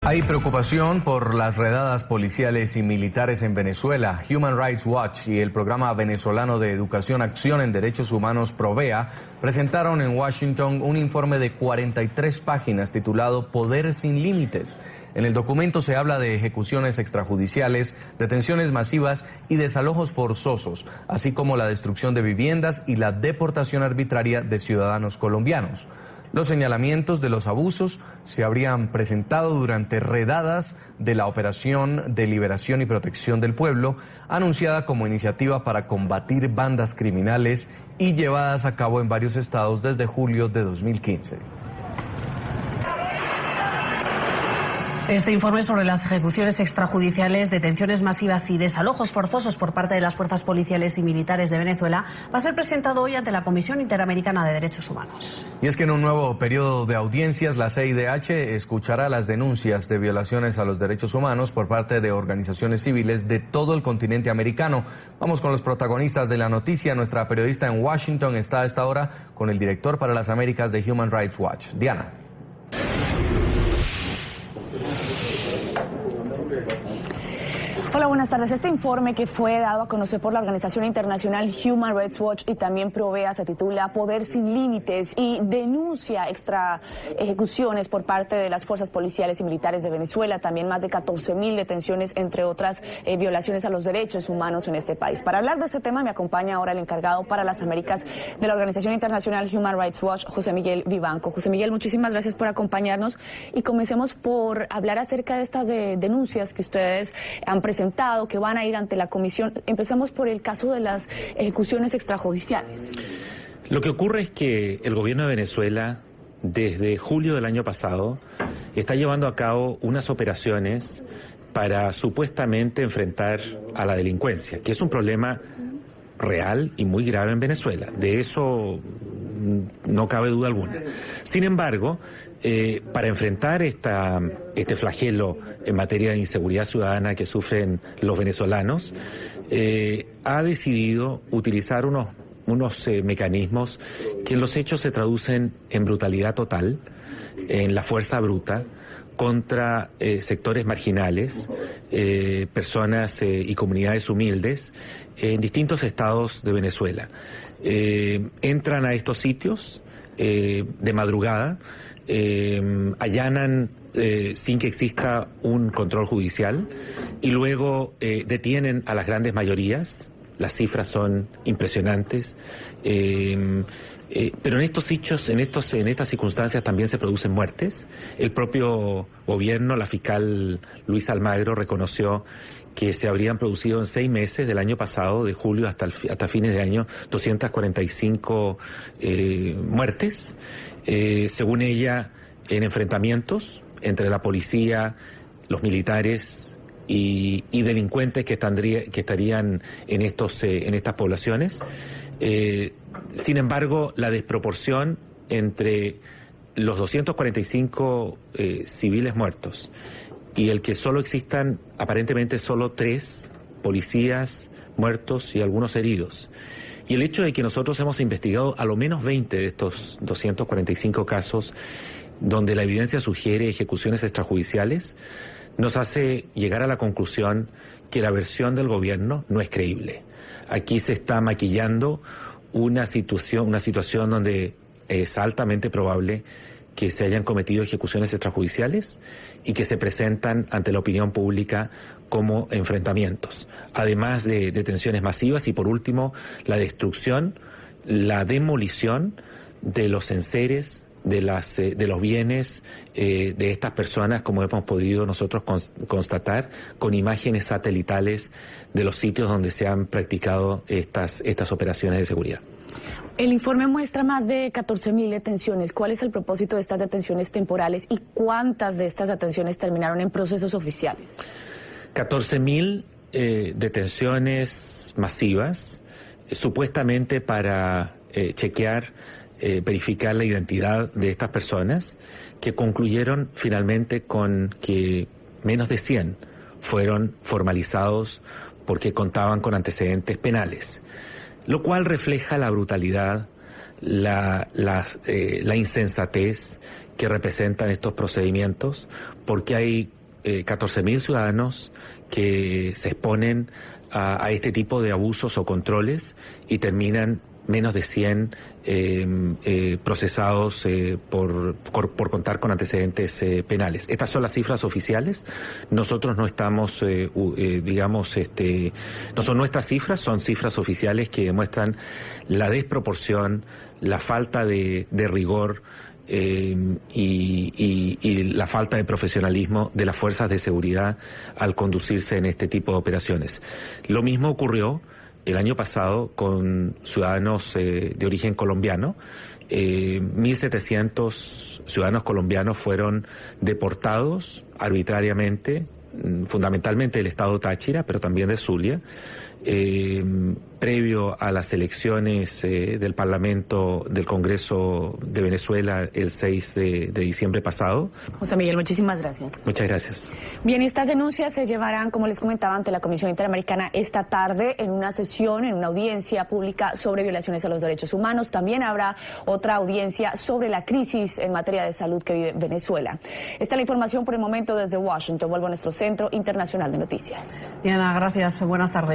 Hay preocupación por las redadas policiales y militares en Venezuela. Human Rights Watch y el programa venezolano de educación Acción en Derechos Humanos Provea presentaron en Washington un informe de 43 páginas titulado Poder sin Límites. En el documento se habla de ejecuciones extrajudiciales, detenciones masivas y desalojos forzosos, así como la destrucción de viviendas y la deportación arbitraria de ciudadanos colombianos. Los señalamientos de los abusos se habrían presentado durante redadas de la Operación de Liberación y Protección del Pueblo, anunciada como iniciativa para combatir bandas criminales y llevadas a cabo en varios estados desde julio de 2015. Este informe sobre las ejecuciones extrajudiciales, detenciones masivas y desalojos forzosos por parte de las fuerzas policiales y militares de Venezuela va a ser presentado hoy ante la Comisión Interamericana de Derechos Humanos. Y es que en un nuevo periodo de audiencias, la CIDH escuchará las denuncias de violaciones a los derechos humanos por parte de organizaciones civiles de todo el continente americano. Vamos con los protagonistas de la noticia. Nuestra periodista en Washington está a esta hora con el director para las Américas de Human Rights Watch, Diana. Hola, buenas tardes. Este informe que fue dado a conocer por la organización internacional Human Rights Watch y también Provea se titula Poder sin Límites y denuncia extra ejecuciones por parte de las fuerzas policiales y militares de Venezuela, también más de 14.000 detenciones, entre otras violaciones a los derechos humanos en este país. Para hablar de este tema me acompaña ahora el encargado para las Américas de la organización internacional Human Rights Watch, José Miguel Vivanco. José Miguel, muchísimas gracias por acompañarnos y comencemos por hablar acerca de estas denuncias que ustedes han presentado, que van a ir ante la comisión. Empezamos por el caso de las ejecuciones extrajudiciales. Lo que ocurre es que el gobierno de Venezuela, desde julio del año pasado, está llevando a cabo unas operaciones para supuestamente enfrentar a la delincuencia, que es un problema real y muy grave en Venezuela. De eso no cabe duda alguna. Sin embargo, para enfrentar este flagelo en materia de inseguridad ciudadana que sufren los venezolanos, ha decidido utilizar unos mecanismos que en los hechos se traducen en brutalidad total, en la fuerza bruta, contra sectores marginales, personas y comunidades humildes en distintos estados de Venezuela. Entran a estos sitios de madrugada, allanan sin que exista un control judicial y luego detienen a las grandes mayorías. Las cifras son impresionantes, pero en estos hechos, en estas circunstancias también se producen muertes. El propio gobierno, la fiscal Luisa Almagro, reconoció que se habrían producido en 6 meses del año pasado, de julio hasta fines de año, 245 muertes, según ella, en enfrentamientos entre la policía, los militares y delincuentes que estarían en estas poblaciones. Sin embargo, la desproporción entre los 245 civiles muertos y el que solo existan aparentemente solo 3 policías muertos y algunos heridos, y el hecho de que nosotros hemos investigado a lo menos 20 de estos 245 casos donde la evidencia sugiere ejecuciones extrajudiciales, nos hace llegar a la conclusión que la versión del gobierno no es creíble. Aquí se está maquillando una situación donde es altamente probable que se hayan cometido ejecuciones extrajudiciales y que se presentan ante la opinión pública como enfrentamientos, además de detenciones masivas y, por último, la destrucción, la demolición de los enseres, de los bienes de estas personas, como hemos podido nosotros constatar con imágenes satelitales de los sitios donde se han practicado estas operaciones de seguridad. El informe muestra más de 14.000 detenciones. ¿Cuál es el propósito de estas detenciones temporales y cuántas de estas detenciones terminaron en procesos oficiales? 14.000 detenciones masivas, supuestamente para chequear, verificar la identidad de estas personas, que concluyeron finalmente con que menos de 100 fueron formalizados porque contaban con antecedentes penales, lo cual refleja la brutalidad, la insensatez que representan estos procedimientos, porque hay 14.000 ciudadanos que se exponen a este tipo de abusos o controles y terminan menos de 100 procesados por contar con antecedentes penales. Estas son las cifras oficiales. Nosotros no estamos, no son nuestras cifras, son cifras oficiales que demuestran la desproporción, la falta de rigor y la falta de profesionalismo de las fuerzas de seguridad al conducirse en este tipo de operaciones. Lo mismo ocurrió el año pasado con ciudadanos de origen colombiano. 1.700 ciudadanos colombianos fueron deportados arbitrariamente, fundamentalmente del estado Táchira, pero también de Zulia, previo a las elecciones del Parlamento del Congreso de Venezuela el 6 de diciembre pasado. José Miguel, muchísimas gracias. Muchas gracias. Bien, estas denuncias se llevarán, como les comentaba, ante la Comisión Interamericana esta tarde en una sesión, en una audiencia pública sobre violaciones a los derechos humanos. También habrá otra audiencia sobre la crisis en materia de salud que vive Venezuela. Esta es la información por el momento desde Washington. Vuelvo a nuestro Centro Internacional de Noticias. Diana, gracias. Buenas tardes.